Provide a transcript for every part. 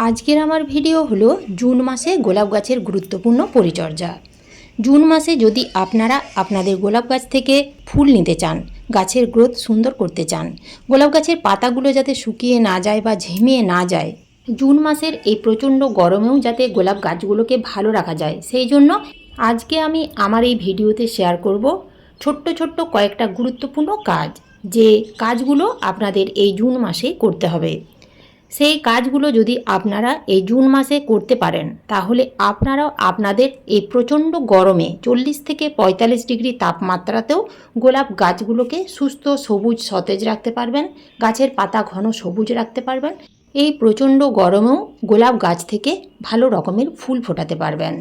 আজকের আমার ভিডিও হলো জুন মাসে গোলাপ গাছের গুরুত্বপূর্ণ পরিচর্যা। জুন মাসে যদি আপনারা আপনাদের গোলাপ গাছ থেকে ফুল নিতে চান, গাছের গ্রোথ সুন্দর করতে চান, গোলাপ গাছের পাতাগুলো যাতে শুকিয়ে না যায় বা ঝিমিয়ে না যায়, জুন মাসের এই প্রচণ্ড গরমেও যাতে গোলাপ গাছগুলোকে ভালো রাখা যায়, সেই জন্য আজকে আমি আমার এই ভিডিওতে শেয়ার করব ছোট্ট ছোট্ট কয়েকটা গুরুত্বপূর্ণ কাজ, যে কাজগুলো আপনাদের এই জুন মাসে করতে হবে। সেই কাজগুলো যদি আপনারা এই জুন মাসে করতে পারেন, তাহলে আপনারাও আপনাদের এই প্রচণ্ড গরমে 40 থেকে 45 ডিগ্রি তাপমাত্রাতেও গোলাপ গাছগুলোকে সুস্থ সবুজ সতেজ রাখতে পারবেন, গাছের পাতা ঘন সবুজ রাখতে পারবেন। এই প্রচণ্ড গরমেও গোলাপ গাছ থেকে ভালো রকমের ফুল ফোটাতে পারবেন।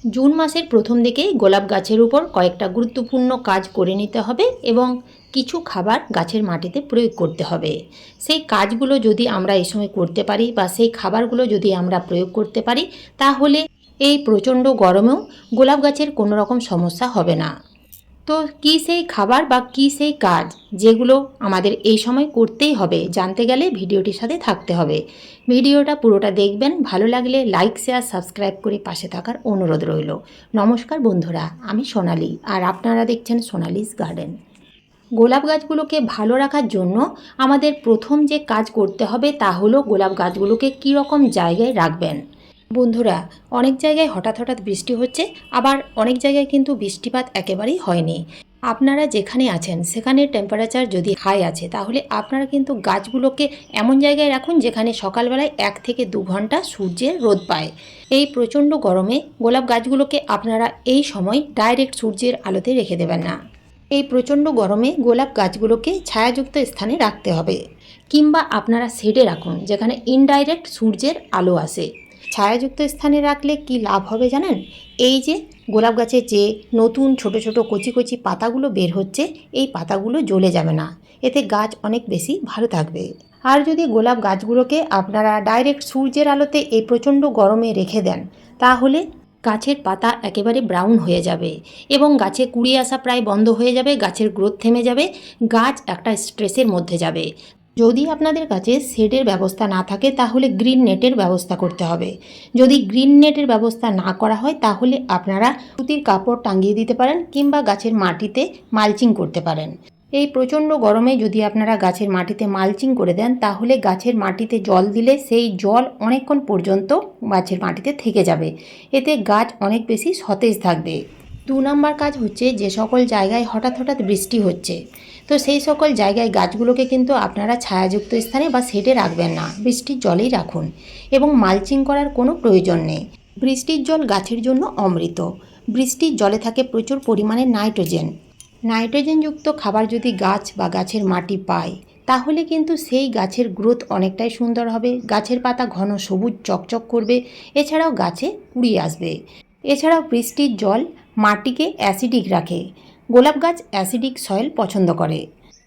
জুন মাসের প্রথম দিকেই গোলাপ গাছের উপর কয়েকটা গুরুত্বপূর্ণ কাজ করে নিতে হবে এবং কিছু খাবার গাছের মাটিতে প্রয়োগ করতে হবে। সেই কাজগুলো যদি আমরা এই সময় করতে পারি বা সেই খাবারগুলো যদি আমরা প্রয়োগ করতে পারি, তাহলে এই প্রচণ্ড গরমেও গোলাপ গাছের কোনো রকম সমস্যা হবে না। তো কী সেই খাবার বা কী সেই কাজ যেগুলো আমাদের এই সময় করতেই হবে, জানতে গেলে ভিডিওটির সাথে থাকতে হবে। ভিডিওটা পুরোটা দেখবেন, ভালো লাগলে লাইক শেয়ার সাবস্ক্রাইব করে পাশে থাকার অনুরোধ রইল। নমস্কার বন্ধুরা, আমি সোনালি আর আপনারা দেখছেন সোনালিস গার্ডেন। গোলাপ গাছগুলোকে ভালো রাখার জন্য আমাদের প্রথম যে কাজ করতে হবে তা হলো গোলাপ গাছগুলোকে কী রকম জায়গায় রাখবেন। বন্ধুরা, অনেক জায়গায় হঠাৎ হঠাৎ বৃষ্টি হচ্ছে, আবার অনেক জায়গায় কিন্তু বৃষ্টিপাত একেবারেই হয়নি। আপনারা যেখানে আছেন সেখানে টেম্পারেচার যদি হাই আছে, তাহলে আপনারা কিন্তু গাছগুলোকে এমন জায়গায় রাখুন যেখানে সকালবেলায় 1 থেকে 2 ঘন্টা সূর্যের রোদ পায়। এই প্রচণ্ড গরমে গোলাপ গাছগুলোকে আপনারা এই সময় ডাইরেক্ট সূর্যের আলোতে রেখে দেবেন না। এই প্রচণ্ড গরমে গোলাপ গাছগুলোকে ছায়াযুক্ত স্থানে রাখতে হবে, কিংবা আপনারা শেডে রাখুন যেখানে ইনডাইরেক্ট সূর্যের আলো আসে। ছায়াযুক্ত স্থানে রাখলে কি লাভ হবে জানেন? এই যে গোলাপ গাছের যে নতুন ছোট ছোট কচি কচি পাতাগুলো বের হচ্ছে, এই পাতাগুলো জ্বলে যাবে না, এতে গাছ অনেক বেশি ভালো থাকবে। আর যদি গোলাপ গাছগুলোকে আপনারা ডাইরেক্ট সূর্যের আলোতে এই প্রচণ্ড গরমে রেখে দেন, তাহলে গাছের পাতা একেবারে ব্রাউন হয়ে যাবে এবং গাছে কুড়ি আসা প্রায় বন্ধ হয়ে যাবে, গাছের গ্রোথ থেমে যাবে, গাছ একটা স্ট্রেসের মধ্যে যাবে। যদি আপনাদের কাছে শেডের ব্যবস্থা না থাকে, তাহলে গ্রিন নেটের ব্যবস্থা করতে হবে। যদি গ্রিন নেটের ব্যবস্থা না করা হয়, তাহলে আপনারা সুতির কাপড় টাঙিয়ে দিতে পারেন কিংবা গাছের মাটিতে মালচিং করতে পারেন। এই প্রচণ্ড গরমে যদি আপনারা গাছের মাটিতে মালচিং করে দেন, তাহলে গাছের মাটিতে জল দিলে সেই জল অনেকক্ষণ পর্যন্ত গাছের মাটিতে থেকে যাবে, এতে গাছ অনেক বেশি সতেজ থাকবে। 2 নম্বর কাজ হচ্ছে, যে সকল জায়গায় হঠাৎ হঠাৎ বৃষ্টি হচ্ছে, তো সেই সকল জায়গায় গাছগুলোকে কিন্তু আপনারা ছায়াযুক্ত স্থানে বা শেডে রাখবেন না, বৃষ্টির জলেই রাখুন এবং মালচিং করার কোনো প্রয়োজন নেই। বৃষ্টির জল গাছের জন্য অমৃত। বৃষ্টির জলে থাকে প্রচুর পরিমাণে নাইট্রোজেনযুক্ত খাবার যদি গাছ বা গাছের মাটি পায়, তাহলে কিন্তু সেই গাছের গ্রোথ অনেকটাই সুন্দর হবে, গাছের পাতা ঘন সবুজ চকচক করবে, এছাড়াও গাছে কুড়ি আসবে। এছাড়াও বৃষ্টির জল মাটিকে অ্যাসিডিক রাখে। গোলাপ গাছ অ্যাসিডিক সয়েল পছন্দ করে।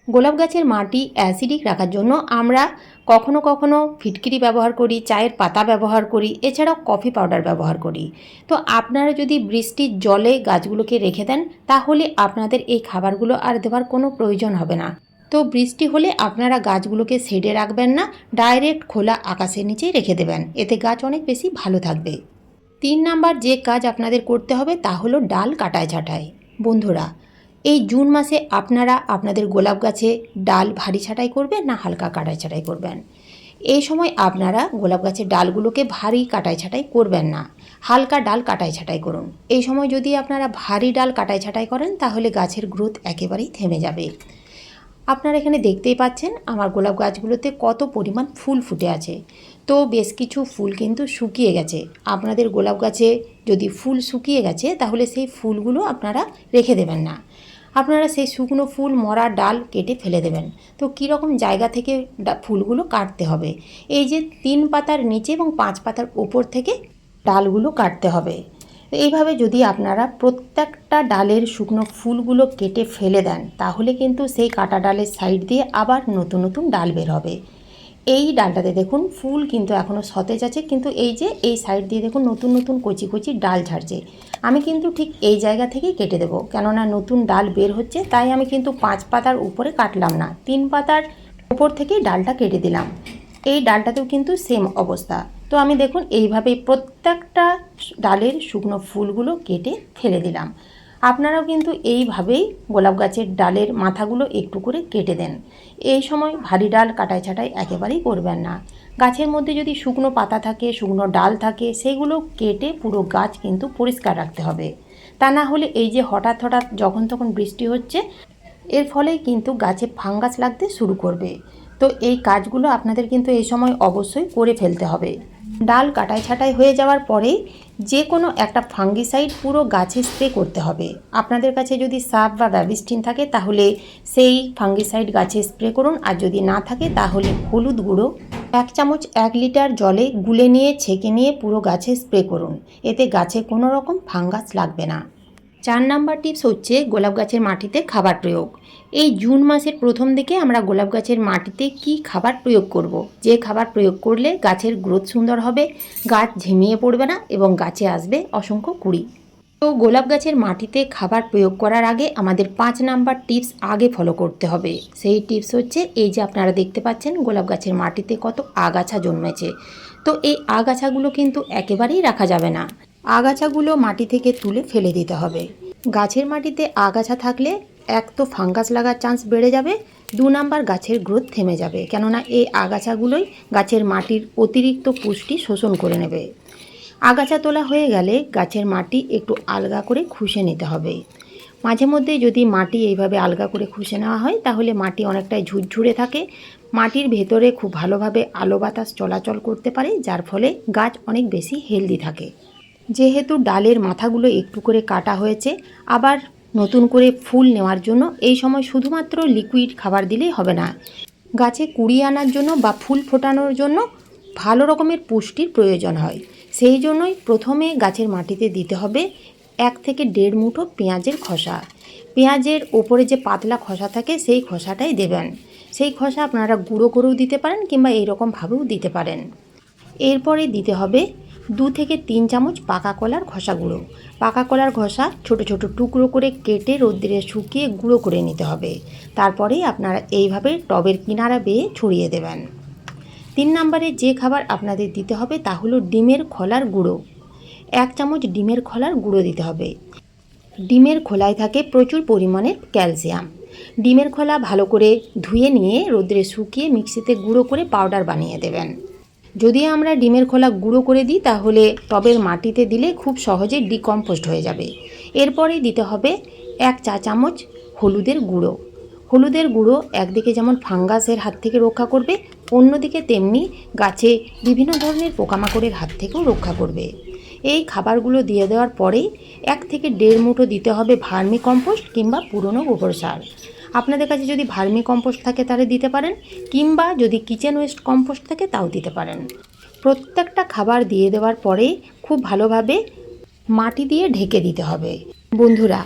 গোলাপ গাছের মাটি অ্যাসিডিক রাখার জন্য আমরা কখনো কখনো ফিটকিরি ব্যবহার করি, চায়ের পাতা ব্যবহার করি, এছাড়াও কফি পাউডার ব্যবহার করি। তো আপনারা যদি বৃষ্টির জলে গাছগুলোকে রেখে দেন, তাহলে আপনাদের এই খাবারগুলো আর দেওয়ার কোনো প্রয়োজন হবে না। তো বৃষ্টি হলে আপনারা গাছগুলোকে শেডে রাখবেন না, ডাইরেক্ট খোলা আকাশের নিচেই রেখে দেবেন, এতে গাছ অনেক বেশি ভালো থাকবে। 3 নাম্বার যে কাজ আপনাদের করতে হবে তা হলো ডাল কাটাই ছাঁটাই। বন্ধুরা, এই জুন মাসে আপনারা আপনাদের গোলাপ গাছে ডাল ভারী ছাঁটাই করবেন না হালকা কাটাই ছাঁটাই করবেন? এই সময় আপনারা গোলাপ গাছের ডালগুলোকে ভারী কাটাই ছাঁটাই করবেন না, হালকা ডাল কাটাই ছাঁটাই করুন। এই সময় যদি আপনারা ভারী ডাল কাটাই ছাঁটাই করেন, তাহলে গাছের গ্রোথ একেবারেই থেমে যাবে। আপনারা এখানে দেখতেই পাচ্ছেন আমার গোলাপ গাছগুলোতে কত পরিমাণ ফুল ফুটে আছে। তো বেশ কিছু ফুল কিন্তু শুকিয়ে গেছে। আপনাদের গোলাপ গাছে যদি ফুল শুকিয়ে গেছে, তাহলে সেই ফুলগুলো আপনারা রেখে দেবেন না, আপনারা সেই শুকনো ফুল মরা ডাল কেটে ফেলে দেবেন। তো কীরকম জায়গা থেকে ফুলগুলো কাটতে হবে? এই যে 3 পাতার নিচে এবং 5 পাতার ওপর থেকে ডালগুলো কাটতে হবে। এইভাবে যদি আপনারা প্রত্যেকটা ডালের শুকনো ফুলগুলো কেটে ফেলে দেন, তাহলে কিন্তু সেই কাটা ডালের সাইড দিয়ে আবার নতুন নতুন ডাল বের হবে। এই ডালটাতে দেখুন ফুল কিন্তু এখনও সতেজ আছে, কিন্তু এই যে এই সাইড দিয়ে দেখুন নতুন নতুন কচি কচি ডাল ছাড়ছে। আমি কিন্তু ঠিক এই জায়গা থেকেই কেটে দেবো, কেননা নতুন ডাল বের হচ্ছে, তাই আমি কিন্তু 5 পাতার উপরে কাটলাম না, 3 পাতার উপর থেকেই ডালটা কেটে দিলাম। এই ডালটাতেও কিন্তু সেম অবস্থা। তো আমি দেখুন এইভাবেই প্রত্যেকটা ডালের শুকনো ফুলগুলো কেটে ফেলে দিলাম। আপনারাও কিন্তু এইভাবেই গোলাপ গাছের ডালের মাথাগুলো একটু করে কেটে দেন। এই সময় ভারী ডাল কাটাই ছাঁটাই একেবারেই করবেন না। গাছের মধ্যে যদি শুকনো পাতা থাকে, শুকনো ডাল থাকে, সেগুলো কেটে পুরো গাছ কিন্তু পরিষ্কার রাখতে হবে। তা না হলে এই যে হঠাৎ হঠাৎ যখন তখন বৃষ্টি হচ্ছে, এর ফলেই কিন্তু গাছে ফাঙ্গাস লাগতে শুরু করবে। তো এই কাজগুলো আপনাদের কিন্তু এই সময় অবশ্যই করে ফেলতে হবে। ডাল কাটাই ছাঁটাই হয়ে যাওয়ার পরেই যে কোনো একটা ফাঙ্গিসাইড পুরো গাছে স্প্রে করতে হবে। আপনাদের কাছে যদি সাপ বা ব্যাবিস্টিন থাকে তাহলে সেই ফাঙ্গিসাইড গাছে স্প্রে করুন, আর যদি না থাকে তাহলে হলুদ গুঁড়ো 1 চামচ 1 লিটার জলে গুলে নিয়ে ছেঁকে নিয়ে পুরো গাছে স্প্রে করুন। এতে গাছে কোনো রকম ফাঙ্গাস লাগবে না। 4 নাম্বার টিপস হচ্ছে গোলাপ গাছের মাটিতে খাবার প্রয়োগ। এই জুন মাসের প্রথম দিকে আমরা গোলাপ গাছের মাটিতে কি খাবার প্রয়োগ করব, যে খাবার প্রয়োগ করলে গাছের গ্রোথ সুন্দর হবে, গাছ ঝিমিয়ে পড়বে না এবং গাছে আসবে অসংখ্য কুড়ি। তো গোলাপ গাছের মাটিতে খাবার প্রয়োগ করার আগে আমাদের 5 নাম্বার টিপস আগে ফলো করতে হবে। সেই টিপস হচ্ছে এই যে আপনারা দেখতে পাচ্ছেন গোলাপ গাছের মাটিতে কত আগাছা জন্মেছে। তো এই আগাছাগুলো কিন্তু একেবারেই রাখা যাবে না। আগাছাগুলো মাটি থেকে তুলে ফেলে দিতে হবে। গাছের মাটিতে আগাছা থাকলে এক তো ফাঙ্গাস লাগার চান্স বেড়ে যাবে, 2 নাম্বার গাছের গ্রোথ থেমে যাবে, কেননা এই আগাছাগুলোই গাছের মাটির অতিরিক্ত পুষ্টি শোষণ করে নেবে। আগাছা তোলা হয়ে গেলে গাছের মাটি একটু আলগা করে খুশে নিতে হবে। মাঝে মধ্যে যদি মাটি এইভাবে আলগা করে খুশে নেওয়া হয় তাহলে মাটি অনেকটাই ঝুরঝুরে থাকে, মাটির ভেতরে খুব ভালোভাবে আলো বাতাস চলাচল করতে পারে, যার ফলে গাছ অনেক বেশি হেলদি থাকে। যেহেতু ডালের মাথাগুলো একটু করে কাটা হয়েছে, আবার নতুন করে ফুল নেওয়ার জন্য এই সময় শুধুমাত্র লিকুইড খাবার দিলেই হবে না। গাছে কুড়ি আনার জন্য বা ফুল ফোটানোর জন্য ভালো রকমের পুষ্টির প্রয়োজন হয়। সেই জন্যই প্রথমে গাছের মাটিতে দিতে হবে 1 থেকে 1.5 মুঠো পেঁয়াজের খোসা। পেঁয়াজের ওপরে যে পাতলা খোসা থাকে সেই খোসাটাই দেবেন। সেই খোসা আপনারা গুঁড়ো করেও দিতে পারেন কিংবা এইরকমভাবেও দিতে পারেন। এরপরে দিতে হবে 2 থেকে 3 চামচ পাকা কলার খোসা গুঁড়ো। পাকা কলার খোসা ছোট ছোট টুকরো করে কেটে রোদ্রে শুকিয়ে গুঁড়ো করে নিতে হবে। তারপরেই আপনারা এইভাবে টবের কিনারা বেয়ে ছড়িয়ে দেবেন। 3 নম্বরে যে খাবার আপনাদের দিতে হবে তা হলো ডিমের খোলার গুঁড়ো। 1 চামচ ডিমের খোলার গুঁড়ো দিতে হবে। ডিমের খোলায় থাকে প্রচুর পরিমাণে ক্যালসিয়াম। ডিমের খোলা ভালো করে ধুয়ে নিয়ে রোদ্রে শুকিয়ে মিক্সিতে গুঁড়ো করে পাউডার বানিয়ে দেবেন। যদি আমরা ডিমের খোলা গুঁড়ো করে দিই তাহলে টবের মাটিতে দিলে খুব সহজে ডিকম্পোস্ট হয়ে যাবে। এরপরেই দিতে হবে 1 চা চামচ হলুদের গুঁড়ো। হলুদের গুঁড়ো একদিকে যেমন ফাঙ্গাসের হাত থেকে রক্ষা করবে, অন্যদিকে তেমনি গাছে বিভিন্ন ধরনের পোকামাকড়ের হাত থেকেও রক্ষা করবে। এই খাবারগুলো দিয়ে দেওয়ার পরেই 1 থেকে 1.5 মুঠো দিতে হবে ভার্মি কম্পোস্ট কিংবা পুরনো গোবর সার। আপনাদের কাছে যদি ভার্মি কম্পোস্ট থাকে তাহলে দিতে পারেন, কিংবা যদি কিচেন ওয়েস্ট কম্পোস্ট থাকে তাও দিতে পারেন। প্রত্যেকটা খাবার দিয়ে দেওয়ার পরেই খুব ভালোভাবে মাটি দিয়ে ঢেকে দিতে হবে। বন্ধুরা,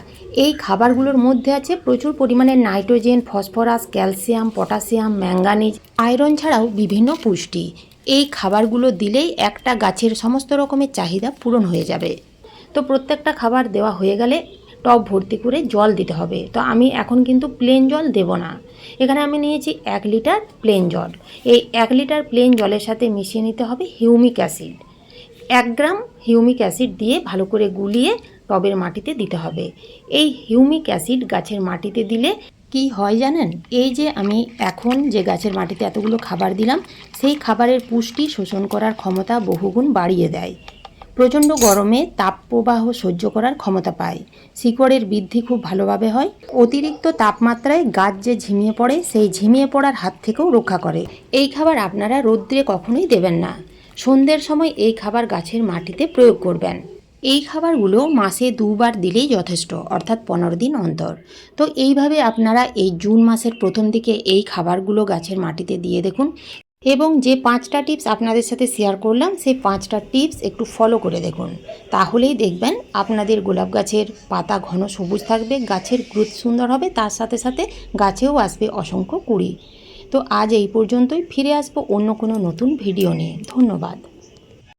এই খাবারগুলোর মধ্যে আছে প্রচুর পরিমাণে nitrogen, phosphorus, calcium, potassium, manganese, iron ছাড়াও বিভিন্ন পুষ্টি। এই খাবারগুলো দিলেই একটা গাছের সমস্ত রকমের চাহিদা পূরণ হয়ে যাবে। তো প্রত্যেকটা খাবার দেওয়া হয়ে গেলে টব ভর্তি করে জল দিতে হবে। তো আমি এখন কিন্তু প্লেন জল দেব না, এখানে আমি নিয়েছি 1 লিটার প্লেন জল। এই 1 লিটার প্লেন জলের সাথে মিশিয়ে নিতে হবে হিউমিক অ্যাসিড। 1 গ্রাম হিউমিক অ্যাসিড দিয়ে ভালো করে গুলিয়ে টবের মাটিতে দিতে হবে। এই হিউমিক অ্যাসিড গাছের মাটিতে দিলে কি হয় জানেন, এই যে আমি এখন যে গাছের মাটিতে এতগুলো খাবার দিলাম, সেই খাবারের পুষ্টি শোষণ করার ক্ষমতা বহুগুণ বাড়িয়ে দেয়। প্রচণ্ড গরমে তাপপ্রবাহ সহ্য করার ক্ষমতা পায়। শিকড়ের বৃদ্ধি খুব ভালোভাবে হয়। অতিরিক্ত তাপমাত্রায় গাছ যে ঝিমিয়ে পড়ে, সেই ঝিমিয়ে পড়ার হাত থেকেও রক্ষা করে। এই খাবার আপনারা রৌদ্রে কখনোই দেবেন না। সন্ধ্যের সময় এই খাবার গাছের মাটিতে প্রয়োগ করবেন। এই খাবারগুলো মাসে 2 বার দিলেই যথেষ্ট, অর্থাৎ 15 দিন অন্তর। তো এইভাবে আপনারা এই জুন মাসের প্রথম দিকে এই খাবারগুলো গাছের মাটিতে দিয়ে দেখুন, এবং যে 5টা টিপস আপনাদের সাথে শেয়ার করলাম সেই 5টা টিপস একটু ফলো করে দেখুন। তাহলেই দেখবেন আপনাদের গোলাপ গাছের পাতা ঘন সবুজ থাকবে, গাছের গ্রোথ সুন্দর হবে, তার সাথে সাথে গাছেও আসবে অসংখ্য কুড়ি। তো আজ এই পর্যন্তই, ফিরে আসবো অন্য কোনো নতুন ভিডিও নিয়ে। ধন্যবাদ।